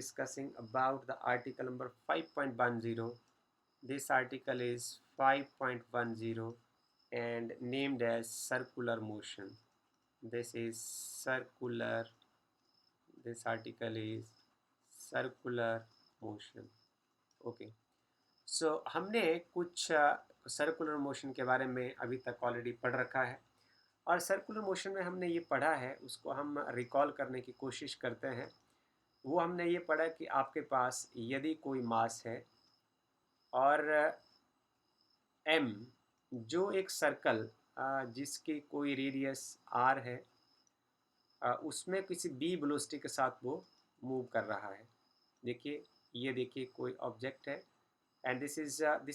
discussing about the article number 5.10. This article is 5.10 and named as circular motion. This is circular, this article is circular motion. Okay so हमने कुछ circular motion के बारे में अभी तक already पढ़ रखा है और सर्कुलर मोशन में हमने ये पढ़ा है उसको हम रिकॉल करने की कोशिश करते हैं। वो हमने ये पढ़ा कि आपके पास यदि कोई मास है और m जो एक सर्कल जिसकी कोई रेडियस r है उसमें किसी b वेलोसिटी के साथ वो मूव कर रहा है। देखिए ये देखिए कोई ऑब्जेक्ट है and this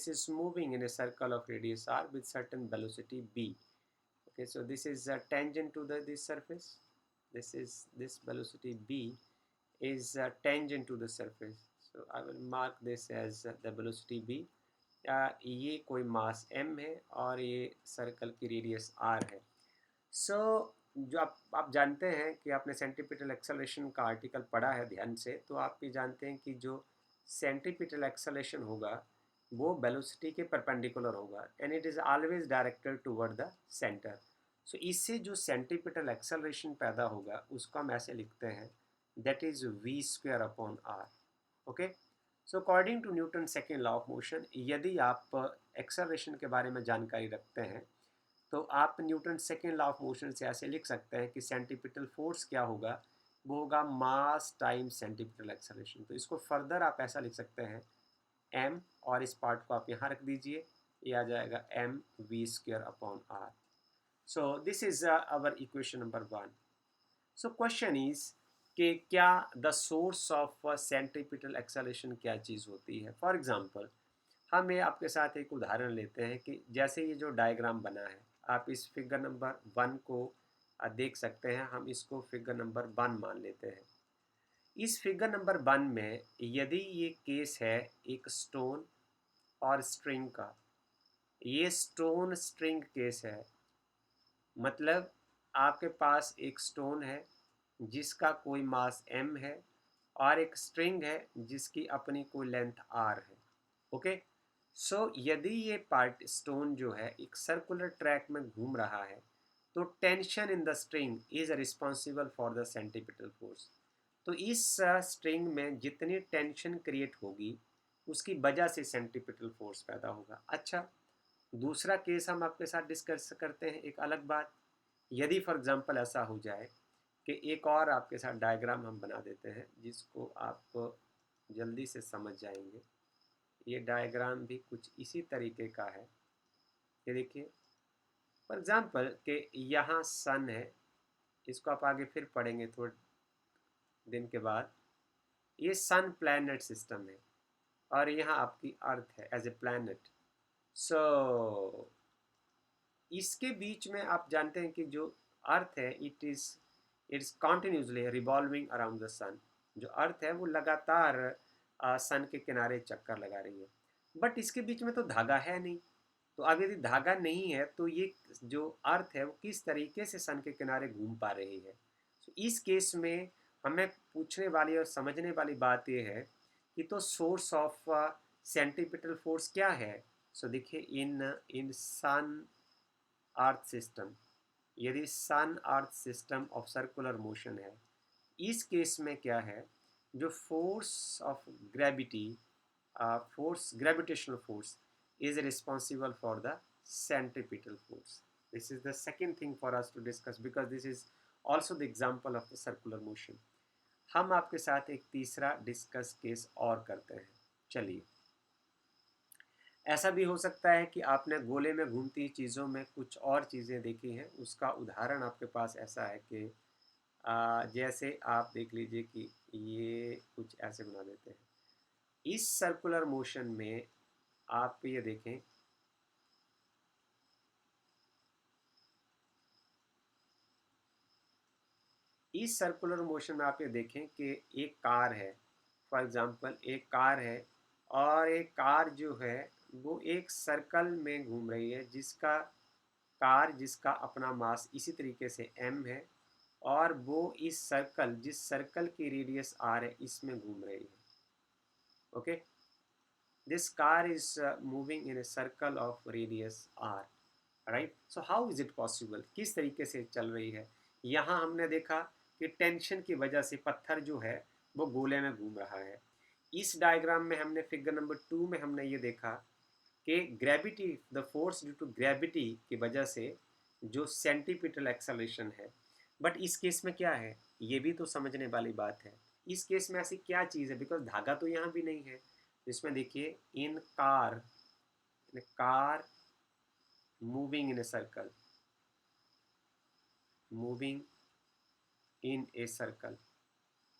is moving in a circle of radius r with certain velocity b. Okay, so this is tangent to this surface. This velocity b is tangent to the surface. So I will mark this as the velocity b. ये कोई मास m है और ये circle की radius r है। सो जो आप जानते हैं कि आपने सेंट्रीपिटल एक्सेलरेशन का आर्टिकल पढ़ा है ध्यान से, तो आप ये जानते हैं कि जो सेंट्रीपिटल एक्सेलरेशन होगा वो वेलोसिटी के परपेंडिकुलर होगा and it is always directed toward the centre. So इससे जो सेंट्रीपिटल एक्सेलरेशन पैदा होगा उसको हम ऐसे लिखते हैं that is v square upon r। Okay, so according to Newton second law of motion, यदि आप एक्सेलरेशन के बारे में जानकारी रखते हैं तो आप Newton second law of motion से ऐसे लिख सकते हैं कि सेंट्रीपिटल फोर्स क्या होगा, वो होगा मास टाइम सेंट्रीपिटल एक्सेलरेशन। तो इसको फर्दर आप ऐसा लिख सकते हैं m और इस पार्ट को आप यहाँ रख दीजिए, ये आ जाएगा m v square upon r। So this is our equation number 1। So question is कि क्या the source of centripetal acceleration क्या चीज़ होती है। फॉर एग्जांपल हम ये आपके साथ एक उदाहरण लेते हैं कि जैसे ये जो डायग्राम बना है, आप इस फिगर नंबर 1 को देख सकते हैं। हम इसको फिगर नंबर 1 मान लेते हैं। इस फिगर नंबर 1 में यदि ये केस है एक स्टोन और स्ट्रिंग का, ये स्टोन स्ट्रिंग केस है, मतलब आपके पास एक स्टोन है जिसका कोई मास m है और एक स्ट्रिंग है जिसकी अपनी कोई लेंथ r है। ओके, सो यदि ये पार्ट स्टोन जो है एक सर्कुलर ट्रैक में घूम रहा है तो tension in the string is responsible for the centripetal force. तो इस स्ट्रिंग में जितनी टेंशन क्रिएट होगी उसकी वजह से सेंट्रीपिटल फोर्स पैदा होगा। अच्छा, दूसरा केस हम आपके साथ डिस्कस करते हैं एक अलग बात। यदि फॉर एग्जांपल ऐसा हो जाए कि एक और आपके साथ डायग्राम हम बना देते हैं जिसको आप जल्दी से समझ जाएंगे। ये डायग्राम भी कुछ इसी तरीके का है। ये देखिए फॉर एग्जांपल कि यहाँ सन है, इसको आप आगे फिर पढ़ेंगे थोड़े दिन के बाद। ये सन प्लैनेट सिस्टम है और यहाँ आपकी अर्थ है एज ए प्लैनेट। सो इसके बीच में आप जानते हैं कि जो अर्थ है it's continuously revolving around the sun. जो अर्थ है वो लगातार सन के किनारे चक्कर लगा रही है, बट इसके बीच में तो धागा है नहीं। तो अब यदि धागा नहीं है तो ये जो अर्थ है वो किस तरीके से सन के किनारे घूम पा रही है। तो इस केस में हमें पूछने वाली और समझने वाली बात ये है कि तो सोर्स ऑफ सेंट्रीपिटल फोर्स क्या है। सो देखिए इन सन अर्थ सिस्टम, यदि sun earth system of circular motion है, इस केस में क्या है, जो force of gravity force, gravitational force is responsible for the centripetal force. This is the second thing for us to discuss because this is also the example of the circular motion. हम आपके साथ एक तीसरा discuss case और करते हैं। चलिए, ऐसा भी हो सकता है कि आपने गोले में घूमती चीज़ों में कुछ और चीज़ें देखी हैं। उसका उदाहरण आपके पास ऐसा है कि जैसे आप देख लीजिए कि ये कुछ ऐसे बना देते हैं। इस सर्कुलर मोशन में आप ये देखें, इस सर्कुलर मोशन में आप ये देखें कि एक कार है। फॉर एग्जांपल एक कार है और एक कार जो है वो एक सर्कल में घूम रही है जिसका अपना मास इसी तरीके से m है और वो इस सर्कल, जिस सर्कल की रेडियस आर है, इसमें घूम रही है. Okay, this car is moving in a circle of radius r, right? So how is it possible? किस तरीके से चल रही है? यहाँ हमने देखा कि टेंशन की वजह से पत्थर जो है वो गोले में घूम रहा है. इस डायग्राम में हमने फिगर नंबर 2 में हमने ये देखा कि gravity, the force due to gravity की वजह से जो सेंटीपिटल एक्सेलरेशन है. बट इस केस में क्या है, ये भी तो समझने वाली बात है. इस केस में ऐसी क्या चीज़ है, बिकॉज धागा तो यहाँ भी नहीं है. इसमें देखिए, in car moving in a circle, moving in a circle.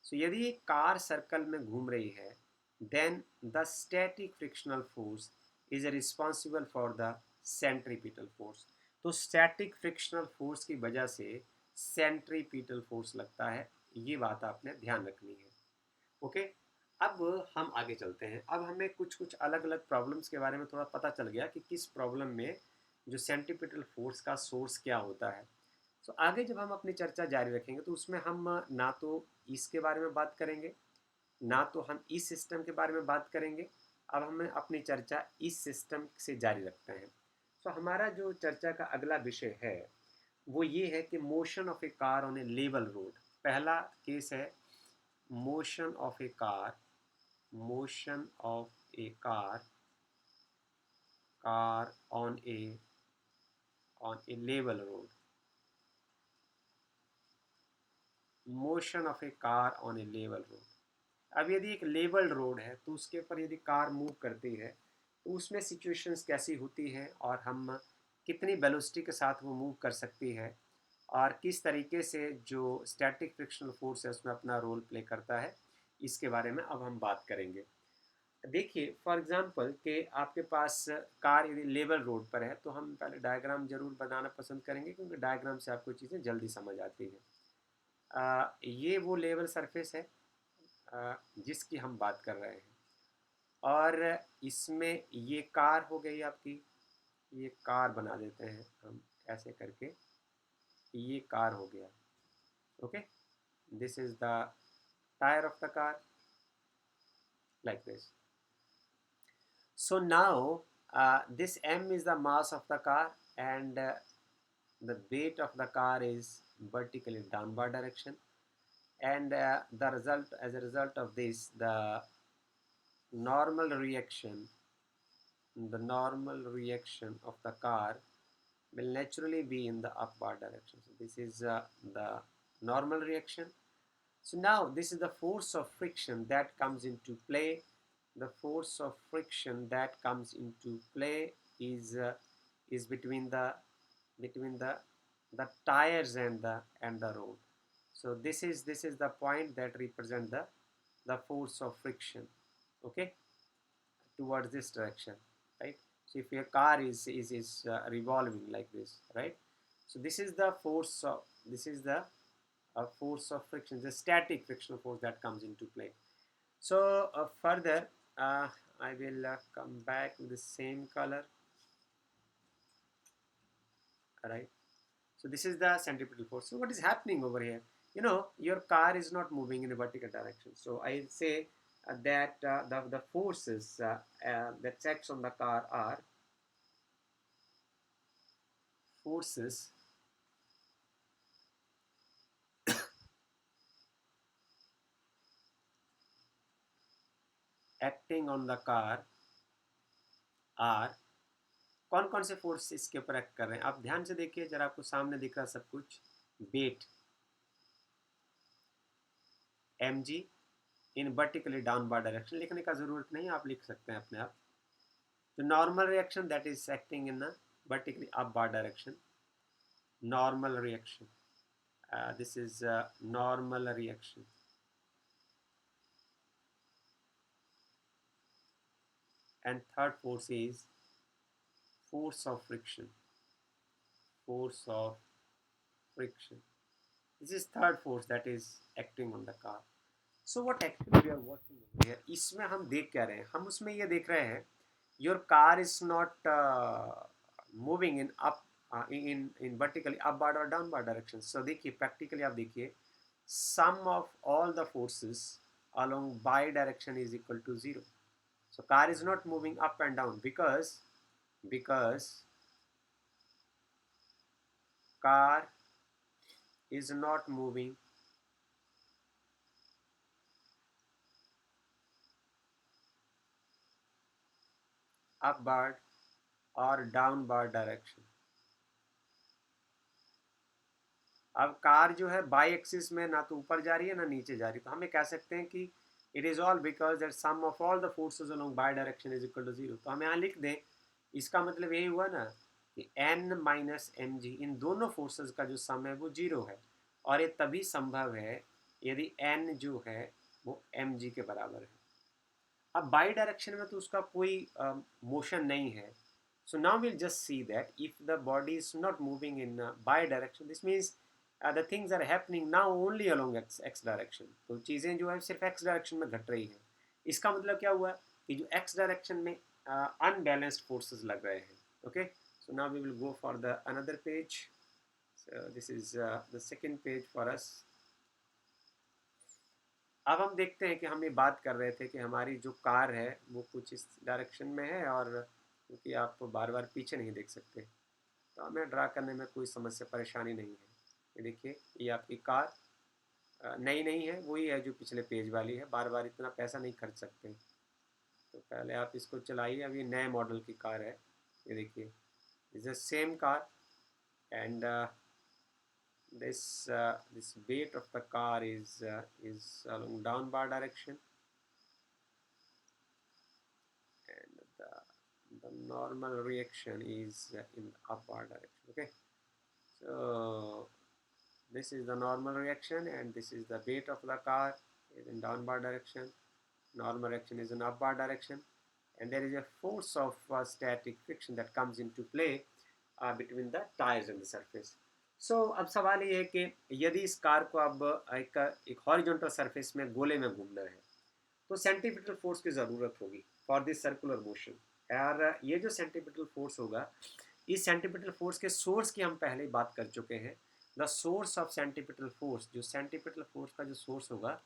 So यदि एक कार सर्कल में घूम रही है, then the static frictional force is responsible for the centripetal force. तो स्टैटिक फ्रिक्शनल फोर्स की वजह से सेंट्रीपिटल फोर्स लगता है. ये बात आपने ध्यान रखनी है. ओके, अब हम आगे चलते हैं. अब हमें कुछ कुछ अलग अलग प्रॉब्लम्स के बारे में थोड़ा पता चल गया कि किस प्रॉब्लम में जो सेंट्रीपिटल फोर्स का सोर्स क्या होता है. तो आगे जब हम अपनी चर्चा जारी रखेंगे तो उसमें हम ना तो इसके बारे में बात करेंगे, ना तो हम इस सिस्टम के बारे में बात करेंगे. अब हम अपनी चर्चा इस सिस्टम से जारी रखते हैं. तो हमारा जो चर्चा का अगला विषय है वो ये है कि motion of a car on A level road. पहला केस है motion of a car, motion of a car on A level road, motion of a car on A level road. अब यदि एक लेवल रोड है तो उसके ऊपर यदि कार मूव करती है तो उसमें सिचुएशंस कैसी होती हैं और हम कितनी वेलोसिटी के साथ वो मूव कर सकती है और किस तरीके से जो स्टैटिक फ्रिक्शनल फोर्स है उसमें अपना रोल प्ले करता है, इसके बारे में अब हम बात करेंगे. देखिए, फॉर एग्जांपल कि आपके पास कार यदि लेवल रोड पर है तो हम पहले डायग्राम जरूर बनाना पसंद करेंगे क्योंकि डायग्राम से आपको चीज़ें जल्दी समझ आती हैं. ये वो लेवल सरफेस है जिसकी हम बात कर रहे हैं और इसमें ये कार हो गई आपकी. ये कार बना देते हैं हम ऐसे करके, ये कार हो गया. Okay, this is the tyre of the car, like this. So now this m is the mass of the car and the weight of the car is vertically downward direction, and the result, as a result of this, normal reaction the normal reaction of the car will naturally be in the upward direction. So this is the normal reaction. So now this is the force of friction that comes into play. The force of friction that comes into play is between the tires and the road. So this is the point that represent the force of friction, okay, towards this direction, right? So if your car is revolving like this, right? So this is the force of force of friction, the static frictional force that comes into play. So further, I will come back with the same color, right? So this is the centripetal force. So what is happening over here? You know, your car is not moving in a vertical direction. So I say that the forces that acts on the car are forces acting on the car are, कौन कौन से force इसके ऊपर act कर रहे हैं आप ध्यान से देखिए जरा, आपको सामने दिख रहा सब कुछ. वेट mg इन वर्टिकली डाउनवर्ड डायरेक्शन, लिखने का जरूरत नहीं, आप लिख सकते हैं अपने आप. तो normal reaction that is acting in vertically upward direction, normal reaction, this is normal reaction. And third force is force of friction, force of friction. This is third force that is acting on the car. So what actually we are watching over here, इसमें हम देख क्या रहे हैं, हम उसमें ये देख रहे हैं your car is not moving in in vertically upward और डाउनवर्ड डायरेक्शन. सो देखिए प्रैक्टिकली आप देखिए sum of all the forces along by direction is equal to 0. So car is not moving up and down because car is not moving upward और downward direction. अब car जो है by axis में ना तो ऊपर जा रही है ना नीचे जा रही है, तो हमें कह सकते हैं कि it is all because that sum of all the forces along by direction is equal to 0. तो हम यहाँ लिख दें, इसका मतलब यही हुआ ना कि n माइनस एम जी इन दोनों फोर्सेस का जो सम है वो 0 है, और ये तभी संभव है यदि n जो है वो एम जी के बराबर है. अब बाई डायरेक्शन में तो उसका कोई मोशन नहीं है. So now we'll just see that if the body is not moving in bi-direction, this means the things are happening now only along x direction. तो चीज़ें जो है सिर्फ x डायरेक्शन में घट रही हैं. इसका मतलब क्या हुआ कि जो x डायरेक्शन में unbalanced forces लग रहे हैं. Okay, so now we will go for the another page. So this is the second page for us. अब हम देखते हैं कि हम ये बात कर रहे थे कि हमारी जो कार है वो कुछ इस डायरेक्शन में है, और क्योंकि आप बार बार पीछे नहीं देख सकते तो हमें ड्रा करने में कोई समस्या परेशानी नहीं है. ये देखिए ये आपकी कार नई नहीं है, वही है जो पिछले पेज वाली है. बार बार इतना पैसा नहीं खर्च सकते, तो पहले आप इसको चलाइए. अब ये नए मॉडल की कार है. ये देखिए is the same car, and this weight of the car is along downward direction, and the normal reaction is in upward direction. Okay, so this is the normal reaction and this is the weight of the car is in downward direction, normal reaction is in upward direction, and there is a force of static friction that comes into play between the tires and the surface. सो अब सवाल ये है कि यदि इस car को अब एक हॉरिजॉन्टल सरफेस में गोले में घूमना है तो सेंटीपिटल फोर्स की ज़रूरत होगी फॉर दिस सर्कुलर मोशन. और ये जो सेंटीपिटल फोर्स होगा, इस सेंटीपिटल फोर्स के सोर्स की हम पहले ही बात कर चुके हैं. The source of centripetal force, जो सेंटीपिटल फोर्स का जो सोर्स होगा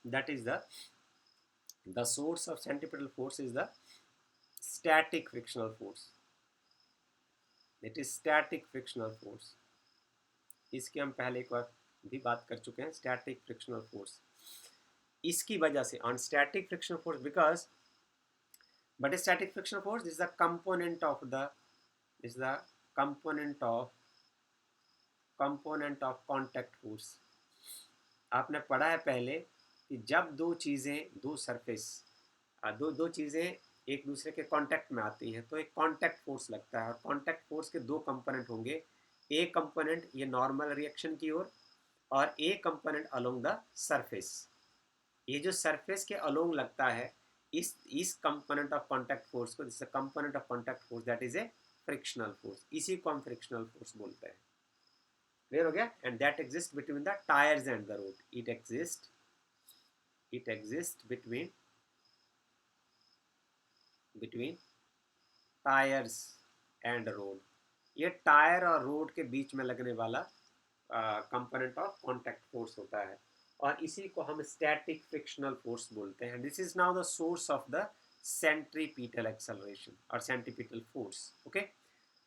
that is the source of centripetal force is the static frictional force. It is static frictional force. इसकी हम पहले एक बार भी बात कर चुके हैं. स्टैटिक फ्रिक्शनल फोर्स इसकी वजह से on static frictional force because but static frictional force is the component of contact force. आपने पढ़ा है पहले कि जब दो चीज़ें एक दूसरे के कांटेक्ट में आती हैं तो एक कांटेक्ट फोर्स लगता है, और कांटेक्ट फोर्स के दो कंपोनेंट होंगे. एक कंपोनेंट ये नॉर्मल रिएक्शन की ओर और एक कंपोनेंट अलोंग द सरफेस. ये जो सरफेस के अलोंग लगता है इस कंपोनेंट ऑफ कांटेक्ट फोर्स को, this is component of contact force that is a frictional force. इसी को हम फ्रिक्शनल फोर्स बोलते हैं. क्लियर हो गया? And that exist between the tyres and the road. It exist between tyres and road. ये tyre और रोड के बीच में लगने वाला कंपोनेंट ऑफ कांटेक्ट फोर्स होता है, और इसी को हम स्टैटिक फ्रिक्शनल फोर्स बोलते हैं. This is now the source of the centripetal acceleration और सेंट्रीपिटल फोर्स. ओके,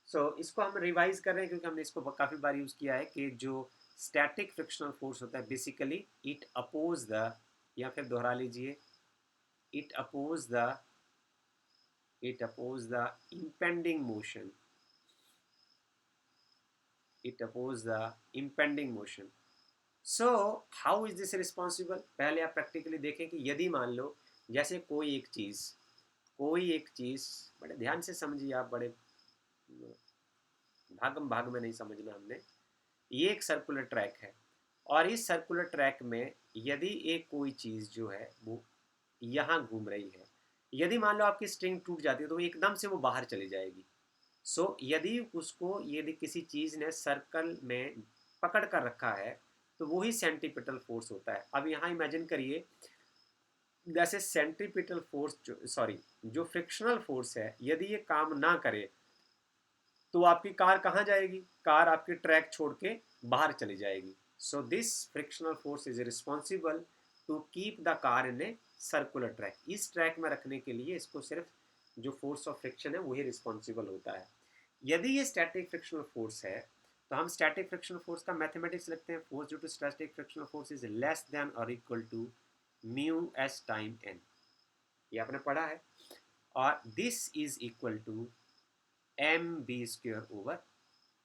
सो इसको हम रिवाइज कर रहे हैं क्योंकि हमने इसको काफ़ी बार यूज़ किया है कि जो स्टैटिक फ्रिक्शनल फोर्स होता है बेसिकली इट अपोज द, या फिर दोहरा लीजिए, it oppose the impending motion. So how is this responsible? पहले आप प्रैक्टिकली देखें कि यदि मान लो जैसे कोई एक चीज़ बड़े ध्यान से समझिए आप, बड़े भाग में नहीं समझना हमने. ये एक सर्कुलर ट्रैक है और इस सर्कुलर ट्रैक में यदि एक कोई चीज़ जो है वो यहाँ घूम रही है, यदि मान लो आपकी स्ट्रिंग टूट जाती है तो एकदम से वो बाहर चली जाएगी. सो यदि किसी चीज़ ने सर्कल में पकड़ कर रखा है तो वही सेंट्रीपिटल फोर्स होता है. अब यहाँ इमेजिन करिए जैसे सेंट्रीपिटल फोर्स जो फ्रिक्शनल फोर्स है, यदि ये काम ना करे तो आपकी कार कहाँ जाएगी? कार आपके ट्रैक छोड़ के बाहर चली जाएगी। So this frictional force is responsible to keep the car in a circular track. इस ट्रैक में रखने के लिए इसको सिर्फ जो फोर्स ऑफ फ्रिक्शन है वही रिस्पॉन्सिबल होता है। यदि ये स्टैटिक फ्रिक्शनल फोर्स है तो हम स्टैटिक फ्रिक्शनल फोर्स का मैथमेटिक्स लिखते हैं। Force due to static frictional force is less than और equal to mu S time N, ये आपने पढ़ा है। और this is equal to M B square over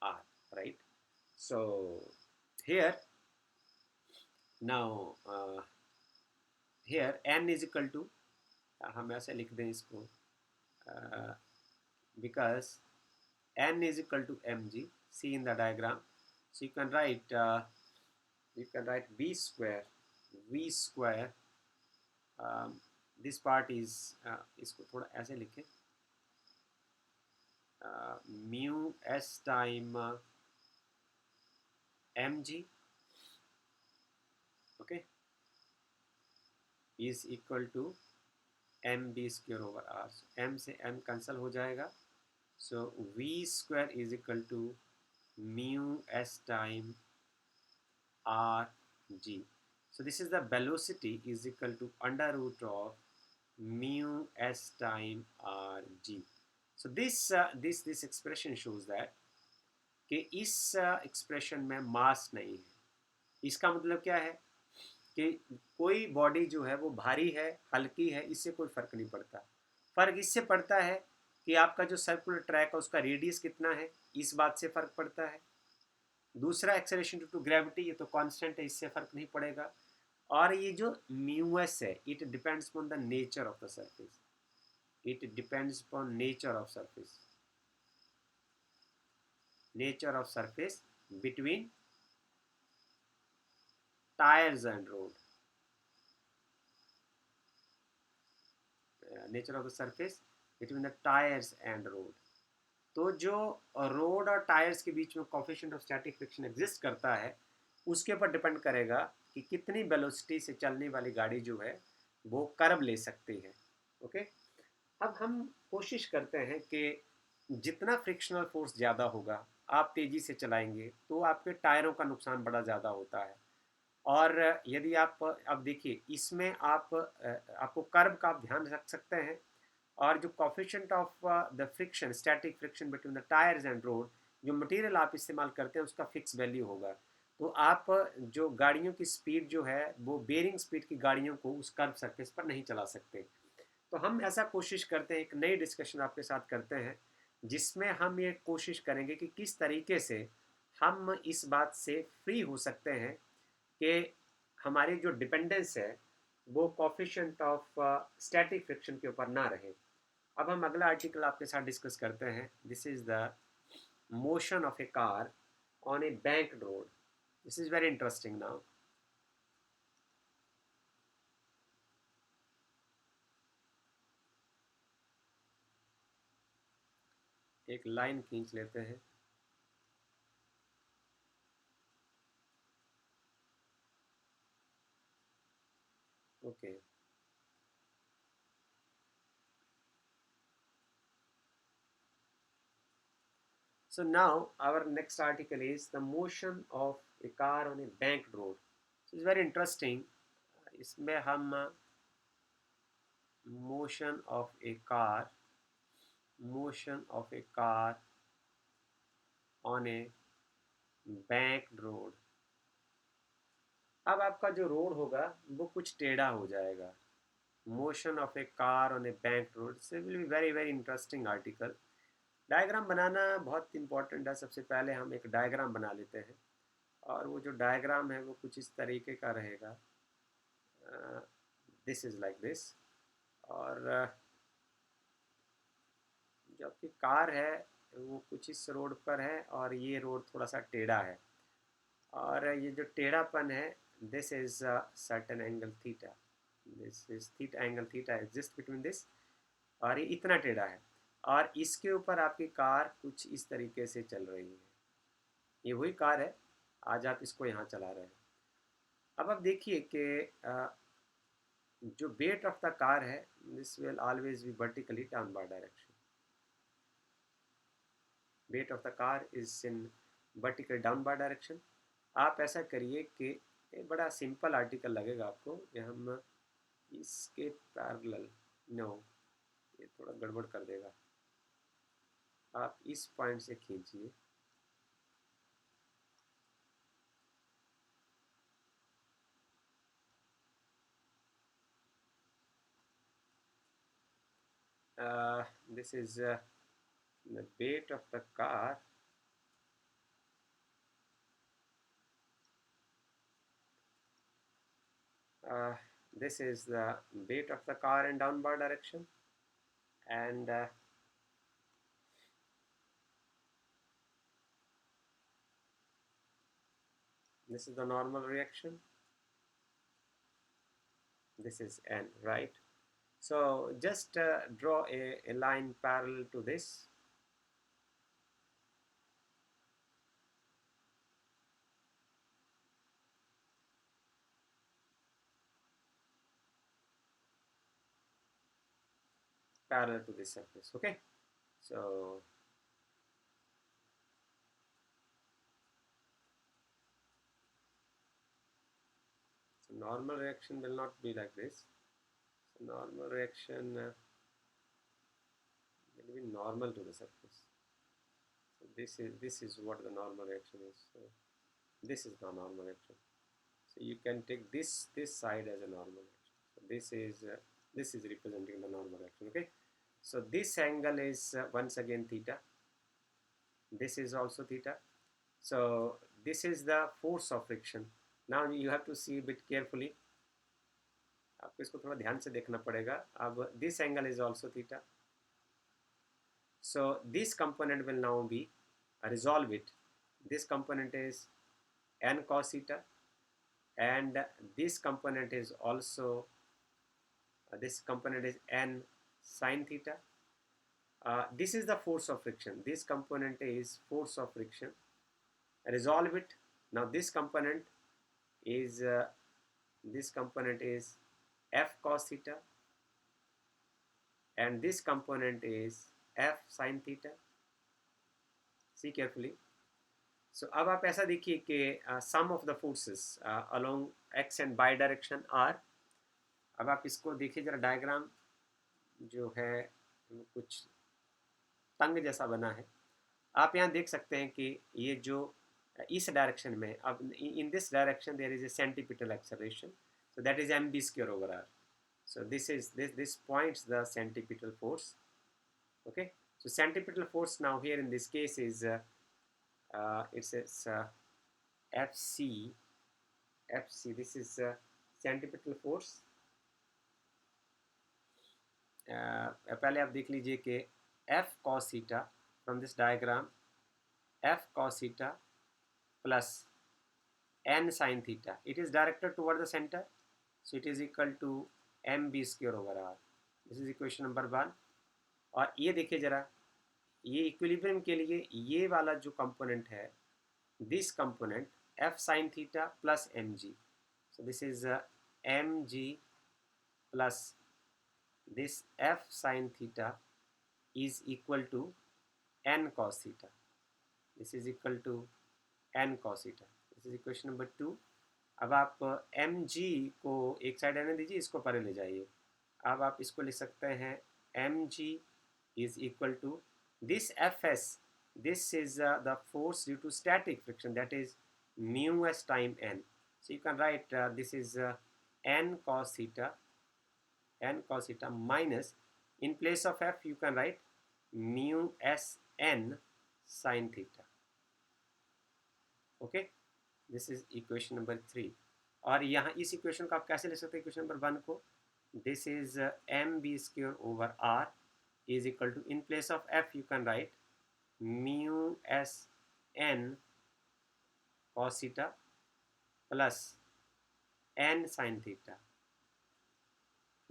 R, right? So here now here n is equal to, हम ऐसे लिख दें इसको, because n is equal to mg, see in the diagram, so you can write v square, this part is इसको थोड़ा ऐसे लिखें, mu s time mg, okay, is equal to m B square over r. M से m cancel हो जाएगा, so v square is equal to mu S time r g. So this is the velocity is equal to under root of mu S time r g. So this expression shows that कि इस expression में मास नहीं है। इसका मतलब क्या है कि कोई बॉडी जो है वो भारी है, हल्की है, इससे कोई फ़र्क नहीं पड़ता। फ़र्क इससे पड़ता है कि आपका जो सर्कुलर ट्रैक है उसका रेडियस कितना है, इस बात से फ़र्क पड़ता है। दूसरा एक्सेलरेशन ड्यू टू ग्रेविटी, ये तो कांस्टेंट है, इससे फ़र्क नहीं पड़ेगा। और ये जो म्यू एस है, it depends upon the nature of the surface, it depends upon nature of surface, nature of surface between tyres and road, nature of the surface between the tyres and road. तो जो road और tyres के बीच में coefficient of static friction exist करता है, उसके ऊपर depend करेगा कि कितनी वेलोसिटी से चलने वाली गाड़ी जो है वो कर्व ले सकती है। ओके, अब हम कोशिश करते हैं कि जितना फ्रिक्शनल फोर्स ज़्यादा होगा, आप तेज़ी से चलाएंगे तो आपके टायरों का नुकसान बड़ा ज़्यादा होता है। और यदि आप अब देखिए इसमें आपको कर्व का आप ध्यान रख सकते हैं, और जो coefficient of the friction, static friction between the tyres and road, जो मटेरियल आप इस्तेमाल करते हैं उसका फिक्स वैल्यू होगा। तो आप जो गाड़ियों की स्पीड जो है वो बेरिंग स्पीड की गाड़ियों को उस कर्व सरफेस पर नहीं चला सकते। तो हम ऐसा कोशिश करते हैं, एक नई डिस्कशन आपके साथ करते हैं जिसमें हम ये कोशिश करेंगे कि किस तरीके से हम इस बात से फ्री हो सकते हैं कि हमारी जो डिपेंडेंस है वो कोफिशिएंट ऑफ स्टैटिक फ्रिक्शन के ऊपर ना रहे। अब हम अगला आर्टिकल आपके साथ डिस्कस करते हैं। This is the motion of a car on a bank road. This is very interesting now. एक लाइन खींच लेते हैं। Okay, so now our next article is the motion of a car on a banked road. So it's very interesting. इसमें हम motion of a car, motion of a car on a banked road. अब आपका जो road होगा वो कुछ टेढ़ा हो जाएगा। Motion of a car on a bank road से will be very very interesting article. Diagram बनाना बहुत इंपॉर्टेंट है। सबसे पहले हम एक डायग्राम बना लेते हैं, और वो जो डायग्राम है वो कुछ इस तरीके का रहेगा। This is like this. और जो आपकी कार है वो कुछ इस रोड पर है, और ये रोड थोड़ा सा टेढ़ा है, और ये जो टेढ़ापन है, this is certain angle theta, this is theta, angle theta exist between this, और ये इतना टेढ़ा है, और इसके ऊपर आपकी कार कुछ इस तरीके से चल रही है। ये वही कार है, आज आप इसको यहाँ चला रहे हैं। अब आप देखिए कि जो वेट ऑफ द कार है, this will always be vertically downward direction, weight of the car is in vertical downward direction. आप ऐसा करिए कि ये बड़ा सिंपल आर्टिकल लगेगा आपको, ये हम इसके पैरेलल, नो ये थोड़ा गड़बड़ कर देगा, आप इस पॉइंट से खींचिए, this is the weight of the car this is the weight of the car in downward direction, and this is the normal reaction, this is n, right? So just draw a line parallel to this. Parallel to this surface, okay? So normal reaction will not be like this. So normal reaction will be normal to the surface. So this is what the normal reaction is. So this is the normal reaction. So you can take this side as a normal reaction. So this is representing the normal reaction. Okay. So this angle is once again theta. This is also theta. So this is the force of friction. Now you have to see a bit carefully. आपको इसको थोड़ा ध्यान से देखना पड़ेगा. अब this angle is also theta. So this component will now be resolve it. This component is n cos theta, and this component is also this component is n sin theta. This is the force of friction. This component is force of friction. Resolve it. Now this component is f cos theta, and this component is f sin theta. See carefully. So अब आप ऐसा देखिए कि sum of the forces along x and y direction are. अब आप इसको देखिए जरा, डायग्राम जो है कुछ तंग जैसा बना है. आप यहाँ देख सकते हैं कि ये जो इस डायरेक्शन में, अब in this direction there is a centripetal acceleration, so that is mb square over r. So this points the centripetal force. Okay, so centripetal force now here in this case is it's fc. This is centripetal force. पहले आप देख लीजिए कि f cos theta from this diagram, f cos theta plus n sin theta, it is directed toward the center, so it is equal to mb square over r. This is equation number 1. और ये देखिए जरा, ये equilibrium के लिए ये वाला जो कंपोनेंट है, this component f sin theta plus mg, so this is mg plus this f sin theta is equal to n cos theta. This is equal to n cos theta. This is equation number 2. अब आप mg को एक side रहने दीजिए, इसको परे ले जाइए. अब आप इसको लिख सकते हैं mg is equal to this fs. This is the force due to static friction, that is mu s time n. So you can write this is n cos theta minus, in place of f you can write mu s n sin theta. Okay, this is equation number 3. और यहाँ इस equation को आप कैसे ले सकते हैं, equation number 1 को, this is mb square over r is equal to, in place of f you can write mu s n cos theta plus n sin theta.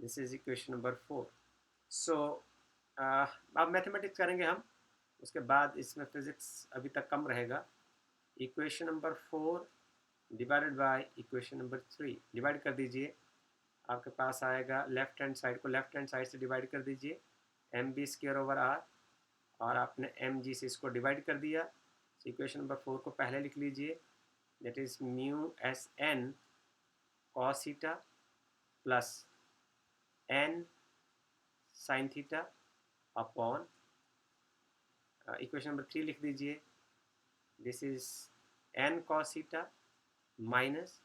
This is equation number 4. So अब mathematics करेंगे हम, उसके बाद इसमें physics अभी तक कम रहेगा. Equation number 4 divided by equation number 3, divide कर दीजिए. आपके पास आएगा लेफ्ट हैंड साइड को लेफ्ट हैंड साइड से डिवाइड कर दीजिए, mb स्क्वायर ओवर r, और आपने mg से इसको डिवाइड कर दिया। इक्वेशन नंबर 4 को पहले लिख लीजिए, that is mu s n cos theta plus n sine theta upon, equation number 3 लिख दीजिए, this is n cos theta minus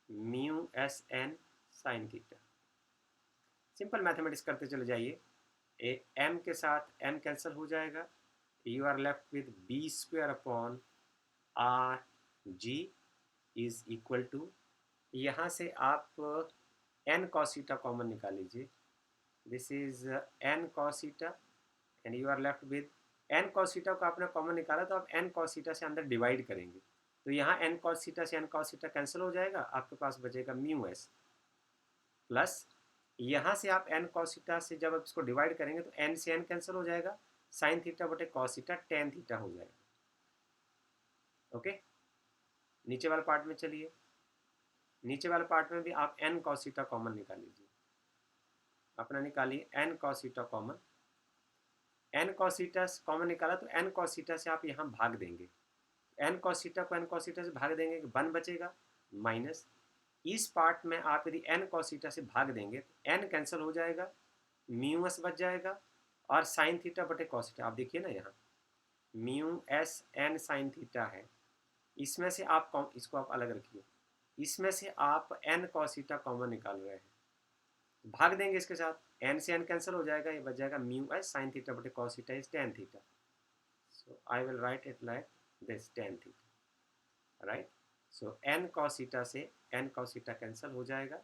mu s n sine theta. Simple mathematics करते चले जाइए, m के साथ m कैंसिल हो जाएगा, you are left with b square upon r g is equal to, यहाँ से आप n cos थीटा कॉमन निकाल लीजिए, this is n cos theta and you are left with n cos theta को आपने common निकाला तो आप n cos थीटा से अंदर डिवाइड करेंगे, तो यहाँ n cos थीटा से n cos थीटा कैंसिल हो जाएगा, आपके पास बचेगा म्यू एस प्लस, यहाँ से आप n cos थीटा से जब आप इसको डिवाइड करेंगे तो n से n कैंसिल हो जाएगा, साइन थीटा बटे cos थीटा tan थीटा हो जाएगा। ओके, नीचे वाले पार्ट में चलिए, नीचे वाले पार्ट में भी आप n cos थीटा कॉमन निकाल लीजिए, अपना निकालिए n cos theta common, n cos theta common निकाला तो n cos थीटा से आप यहाँ भाग देंगे, n cos थीटा को n cos थीटा से भाग देंगे, 1 बचेगा माइनस, इस पार्ट में आप यदि n cos थीटा से भाग देंगे तो n कैंसिल हो जाएगा, म्यू एस बच जाएगा और साइन थीटा बटे cos थीटा, आप देखिए ना यहाँ mu s n sine theta है, इसमें से आप इसको आप अलग रखिए, इसमें से आप n cos थीटा कॉमन निकाल रहे हैं, भाग देंगे इसके साथ, n से n कैंसिल हो जाएगा, ये बच जाएगा म्यू एस साइन थीटा बटे cos theta is tan theta, so I will write it like this tan theta, right. So n cos theta से n cos theta कैंसिल हो जाएगा,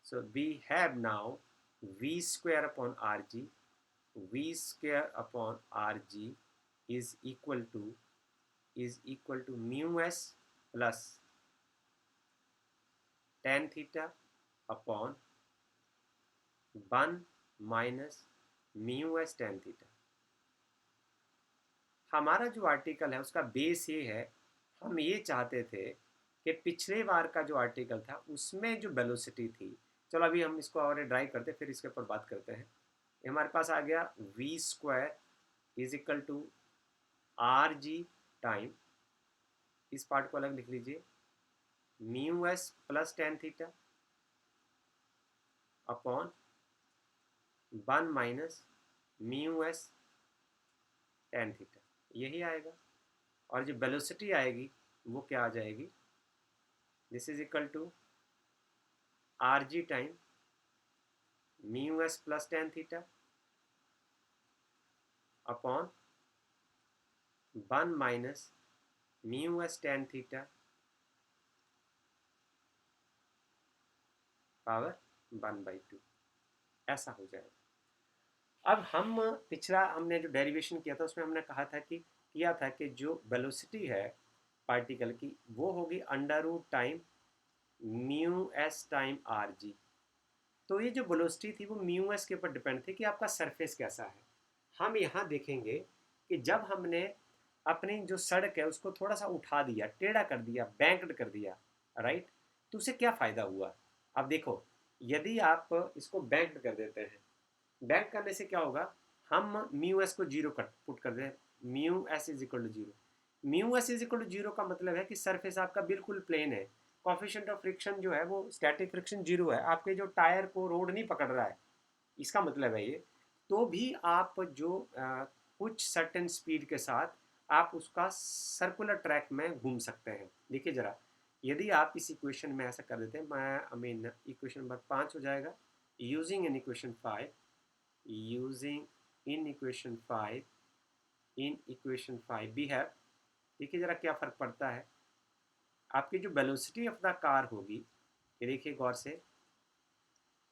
so we have now v square upon rg, v square upon rg is equal to mu s plus tan theta upon 1 minus mu s tan theta। हमारा जो article है उसका base ये है, हम ये चाहते थे कि पिछले बार का जो आर्टिकल था उसमें जो वेलोसिटी थी, चलो अभी हम इसको और ड्राई करते फिर इसके ऊपर बात करते हैं, हमारे पास आ गया v square is equal to r g time, इस पार्ट को अलग लिख लीजिए, mu s plus tan theta upon 1 minus mu s tan theta, यही आएगा, और जो वेलोसिटी आएगी वो क्या आ जाएगी, this is equal to r g time mu s plus tan theta upon 1 minus mu s tan theta power 1/2, ऐसा हो जाएगा। अब हम पिछला हमने जो डेरिवेशन किया था उसमें हमने किया था कि जो वेलोसिटी है पार्टिकल की वो होगी under root time mu S time r g, तो ये जो वेलोसिटी थी वो म्यू एस के ऊपर डिपेंड थी कि आपका सरफेस कैसा है। हम यहाँ देखेंगे कि जब हमने अपनी जो सड़क है उसको थोड़ा सा उठा दिया, टेढ़ा कर दिया, बैंक्ड कर दिया, राइट, तो उससे क्या फ़ायदा हुआ। अब देखो, यदि आप इसको बैंक्ड कर देते हैं, बैंक करने से क्या होगा, हम म्यू एस को जीरो पुट कर दें, mu s is equal to zero, mu s is equal to zero का मतलब है कि सरफेस आपका बिल्कुल प्लेन है, कोफिशिएंट ऑफ फ्रिक्शन जो है वो स्टैटिक फ्रिक्शन जीरो है, आपके जो टायर को रोड नहीं पकड़ रहा है, इसका मतलब है ये, तो भी आप जो कुछ सर्टेन स्पीड के साथ आप उसका सर्कुलर ट्रैक में घूम सकते हैं। देखिए ज़रा, यदि आप इस इक्वेशन में ऐसा कर देते हैं, मैं इक्वेशन नंबर 5 हो जाएगा, using in equation 5 we have, देखिए ज़रा क्या फ़र्क पड़ता है, आपकी जो वेलोसिटी ऑफ द कार होगी, ये देखिए गौर से,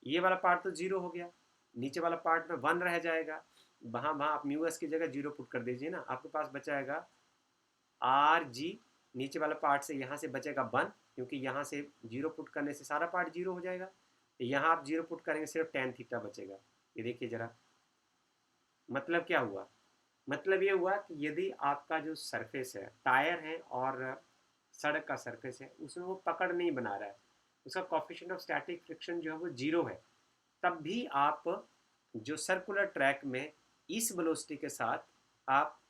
ये वाला पार्ट तो जीरो हो गया, नीचे वाला पार्ट में 1 रह जाएगा, वहाँ आप म्यू एस की जगह जीरो पुट कर दीजिए ना, आपके पास बचाएगा आर जी, नीचे वाला पार्ट से यहाँ से बचेगा 1, क्योंकि यहाँ से जीरो पुट करने से सारा पार्ट जीरो हो जाएगा, यहाँ आप जीरो पुट करेंगे सिर्फ tan थीटा बचेगा। ये देखिए ज़रा, मतलब क्या हुआ, मतलब ये हुआ कि यदि आपका जो सरफेस है, टायर है और सड़क का सरफेस है, उसमें वो पकड़ नहीं बना रहा है, उसका कोफिशिएंट ऑफ स्टैटिक फ्रिक्शन जो है वो जीरो है, तब भी आप जो सर्कुलर ट्रैक में इस वेलोसिटी के साथ आप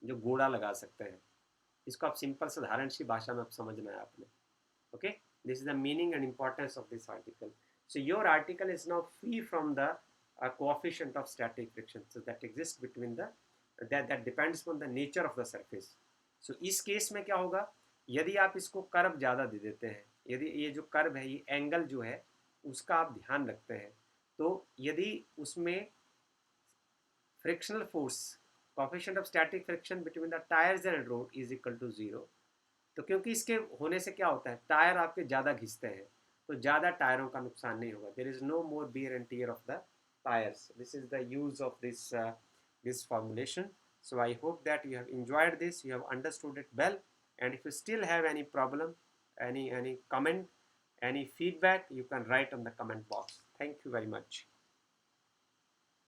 जो गोला लगा सकते हैं। इसको आप सिंपल साधारण सी भाषा में आप समझना है आपने। Okay, this is the meaning and importance of this article. So your article is now free from the coefficient of static friction, so that exists between the that depends on the nature of the surface. So इस case में क्या होगा, यदि आप इसको curve ज़्यादा दे देते हैं, यदि ये जो कर्व है, ये एंगल जो है उसका आप ध्यान रखते हैं, तो यदि उसमें frictional force coefficient of static friction between the tires and road is equal to 0, तो क्योंकि इसके होने से क्या होता है, टायर आपके ज़्यादा घिसते हैं, तो ज़्यादा टायरों का नुकसान नहीं होगा. There is no more wear and tear of the tyres. This is the use of this formulation. So I hope that you have enjoyed this, you have understood it well, and if you still have any problem, any comment, any feedback, you can write on the comment box. Thank you very much.